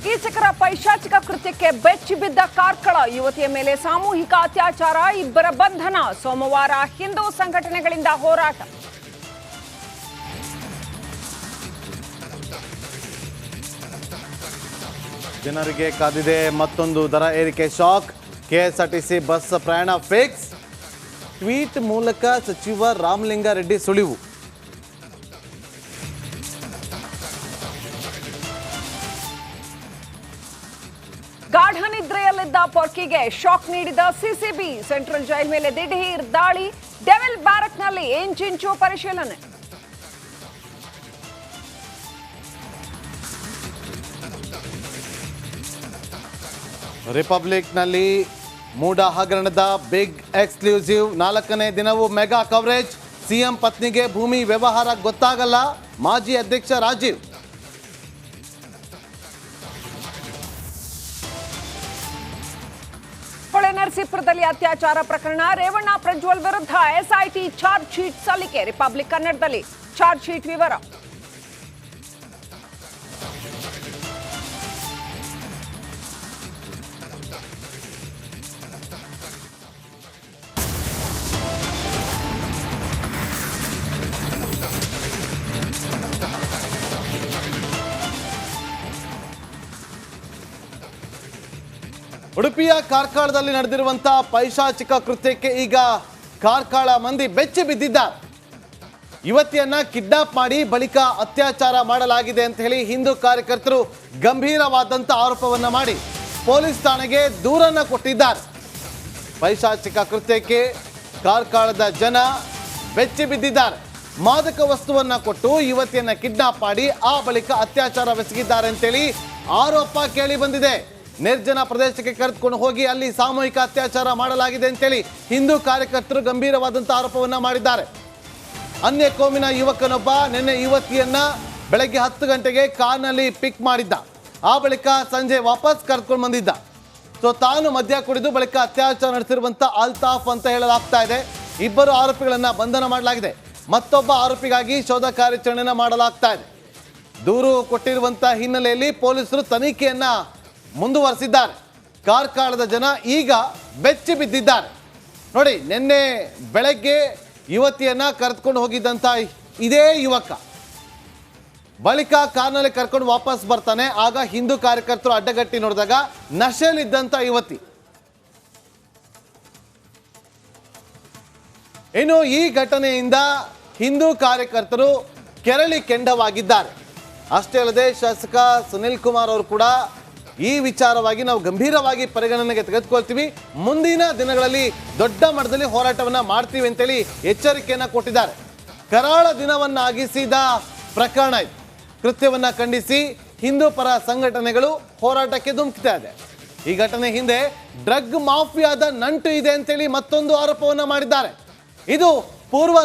ಕೀಚಕರ ಪೈಶಾಚಿಕ ಕೃತ್ಯಕ್ಕೆ ಬೆಚ್ಚಿ ಬಿದ್ದ ಕಾರ್ಕಳ ಯುವತಿಯ ಮೇಲೆ ಸಾಮೂಹಿಕ ಅತ್ಯಾಚಾರ, ಇಬ್ಬರ ಬಂಧನ. ಸೋಮವಾರ ಹಿಂದೂ ಸಂಘಟನೆಗಳಿಂದ ಹೋರಾಟ. ಜನರಿಗೆ ಕಾದಿದೆ ಮತ್ತೊಂದು ದರ ಏರಿಕೆ ಶಾಕ್. ಕೆಎಸ್ಆರ್ಟಿಸಿ ಬಸ್ ಪ್ರಯಾಣ ಫಿಕ್ಸ್. ಟ್ವೀಟ್ ಮೂಲಕ ಸಚಿವ ರಾಮಲಿಂಗಾರೆಡ್ಡಿ ಸುಳಿವು. ಗಾಢ ನಿದ್ರೆಯಲ್ಲಿದ್ದ ಪೊರ್ಕಿಗೆ ಶಾಕ್ ನೀಡಿದ ಸಿಸಿಬಿ. ಸೆಂಟ್ರಲ್ ಜೈಲ್ ಮೇಲೆ ದಿಢೀರ್ ದಾಳಿ. ಡೆವಿಲ್ ಬ್ಯಾರಕ್ನಲ್ಲಿ ಇಂಚಿಂಚು ಪರಿಶೀಲನೆ. ರಿಪಬ್ಲಿಕ್ನಲ್ಲಿ ಮೂಡ ಹಗರಣದ ಬಿಗ್ ಎಕ್ಸ್ಕ್ಲೂಸಿವ್ 4ನೇ ದಿನವೂ ಮೆಗಾ ಕವರೇಜ್. ಸಿಎಂ ಪತ್ನಿಗೆ ಭೂಮಿ ವ್ಯವಹಾರ ಗೊತ್ತಾಗಲ್ಲ, ಮಾಜಿ ಅಧ್ಯಕ್ಷ ರಾಜೀವ್. ಹೊಳೆನರಸೀಪುರದಲ್ಲಿ ಅತ್ಯಾಚಾರ ಪ್ರಕರಣ. ರೇವಣ್ಣ ಪ್ರಜ್ವಲ್ ವಿರುದ್ಧ ಎಸ್ಐಟಿ ಚಾರ್ಜ್ ಶೀಟ್ ಸಲ್ಲಿಕೆ. ರಿಪಬ್ಲಿಕ್ ಕನ್ನಡದಲ್ಲಿ ಚಾರ್ಜ್ ಶೀಟ್ ವಿವರ. ಉಡುಪಿಯ ಕಾರ್ಕಳದಲ್ಲಿ ನಡೆದಿರುವಂತಹ ಪೈಶಾಚಿಕ ಕೃತ್ಯಕ್ಕೆ ಈಗ ಕಾರ್ಕಳ ಮಂದಿ ಬೆಚ್ಚಿ ಬಿದ್ದಿದ್ದಾರೆ. ಯುವತಿಯನ್ನ ಕಿಡ್ನಾಪ್ ಮಾಡಿ ಬಳಿಕ ಅತ್ಯಾಚಾರ ಮಾಡಲಾಗಿದೆ ಅಂತ ಹೇಳಿ ಹಿಂದೂ ಕಾರ್ಯಕರ್ತರು ಗಂಭೀರವಾದಂಥ ಆರೋಪವನ್ನ ಮಾಡಿ ಪೊಲೀಸ್ ಠಾಣೆಗೆ ದೂರನ್ನ ಕೊಟ್ಟಿದ್ದಾರೆ. ಪೈಶಾಚಿಕ ಕೃತ್ಯಕ್ಕೆ ಕಾರ್ಕಳದ ಜನ ಬೆಚ್ಚಿ ಬಿದ್ದಿದ್ದಾರೆ. ಮಾದಕ ವಸ್ತುವನ್ನ ಕೊಟ್ಟು ಯುವತಿಯನ್ನ ಕಿಡ್ನಾಪ್ ಮಾಡಿ ಆ ಬಳಿಕ ಅತ್ಯಾಚಾರವೆಸಗಿದ್ದಾರೆ ಅಂತೇಳಿ ಆರೋಪ ಕೇಳಿ ಬಂದಿದೆ. ನಿರ್ಜನ ಪ್ರದೇಶಕ್ಕೆ ಕರೆದುಕೊಂಡು ಹೋಗಿ ಅಲ್ಲಿ ಸಾಮೂಹಿಕ ಅತ್ಯಾಚಾರ ಮಾಡಲಾಗಿದೆ ಅಂತೇಳಿ ಹಿಂದೂ ಕಾರ್ಯಕರ್ತರು ಗಂಭೀರವಾದಂಥ ಆರೋಪವನ್ನ ಮಾಡಿದ್ದಾರೆ. ಅನ್ಯ ಕೋಮಿನ ಯುವಕನೊಬ್ಬ ನಿನ್ನೆ ಯುವತಿಯನ್ನ ಬೆಳಗ್ಗೆ 10 ಗಂಟೆಗೆ ಕಾರ್ನಲ್ಲಿ ಪಿಕ್ ಮಾಡಿದ್ದ. ಆ ಬಳಿಕ ಸಂಜೆ ವಾಪಸ್ ಕರೆದುಕೊಂಡು ಬಂದಿದ್ದ. ಸೊ ತಾನು ಮದ್ಯ ಕುಡಿದು ಬಳಿಕ ಅತ್ಯಾಚಾರ ನಡೆಸಿರುವಂಥ ಅಲ್ತಾಫ್ ಅಂತ ಹೇಳಲಾಗ್ತಾ ಇದೆ. ಇಬ್ಬರು ಆರೋಪಿಗಳನ್ನ ಬಂಧನ ಮಾಡಲಾಗಿದೆ. ಮತ್ತೊಬ್ಬ ಆರೋಪಿಗಾಗಿ ಶೋಧ ಕಾರ್ಯಾಚರಣೆಯನ್ನ ಮಾಡಲಾಗ್ತಾ ಇದೆ. ದೂರು ಕೊಟ್ಟಿರುವಂಥ ಹಿನ್ನೆಲೆಯಲ್ಲಿ ಪೊಲೀಸರು ತನಿಖೆಯನ್ನ ಮುಂದುವರೆಸಿದ್ದಾರೆ. ಕಾರ್ಕಳದ ಜನ ಈಗ ಬೆಚ್ಚಿ ಬಿದ್ದಿದ್ದಾರೆ. ನೋಡಿ, ನಿನ್ನೆ ಬೆಳಗ್ಗೆ ಯುವತಿಯನ್ನ ಕರೆದುಕೊಂಡು ಹೋಗಿದ್ದಂಥ ಇದೇ ಯುವಕ ಬಳಿಕ ಕಾರ್ನಲ್ಲಿ ಕರ್ಕೊಂಡು ವಾಪಸ್ ಬರ್ತಾನೆ. ಆಗ ಹಿಂದೂ ಕಾರ್ಯಕರ್ತರು ಅಡ್ಡಗಟ್ಟಿ ನೋಡಿದಾಗ ನಶೆಯಲ್ಲಿದ್ದಂಥ ಯುವತಿ. ಇನ್ನು ಈ ಘಟನೆಯಿಂದ ಹಿಂದೂ ಕಾರ್ಯಕರ್ತರು ಕೆರಳಿ ಕೆಂಡವಾಗಿದ್ದಾರೆ. ಅಷ್ಟೇ ಅಲ್ಲದೆ ಶಾಸಕ ಸುನಿಲ್ ಕುಮಾರ್ ಅವರು ಕೂಡ ಈ ವಿಚಾರವಾಗಿ ನಾವು ಗಂಭೀರವಾಗಿ ಪರಿಗಣನೆಗೆ ತೆಗೆದುಕೊಳ್ತೀವಿ, ಮುಂದಿನ ದಿನಗಳಲ್ಲಿ ದೊಡ್ಡ ಮಟ್ಟದಲ್ಲಿ ಹೋರಾಟವನ್ನ ಮಾಡ್ತೀವಿ ಅಂತೇಳಿ ಎಚ್ಚರಿಕೆಯನ್ನ ಕೊಟ್ಟಿದ್ದಾರೆ. ಕರಾಳ ದಿನವನ್ನಾಗಿಸಿದ ಪ್ರಕರಣ ಇದು. ಕೃತ್ಯವನ್ನ ಖಂಡಿಸಿ ಹಿಂದೂ ಪರ ಸಂಘಟನೆಗಳು ಹೋರಾಟಕ್ಕೆ ಧುಮುಕ್ತಾ ಇದೆ. ಈ ಘಟನೆ ಹಿಂದೆ ಡ್ರಗ್ ಮಾಫಿಯಾದ ನಂಟು ಇದೆ ಅಂತೇಳಿ ಮತ್ತೊಂದು ಆರೋಪವನ್ನ ಮಾಡಿದ್ದಾರೆ. ಇದು ಪೂರ್ವ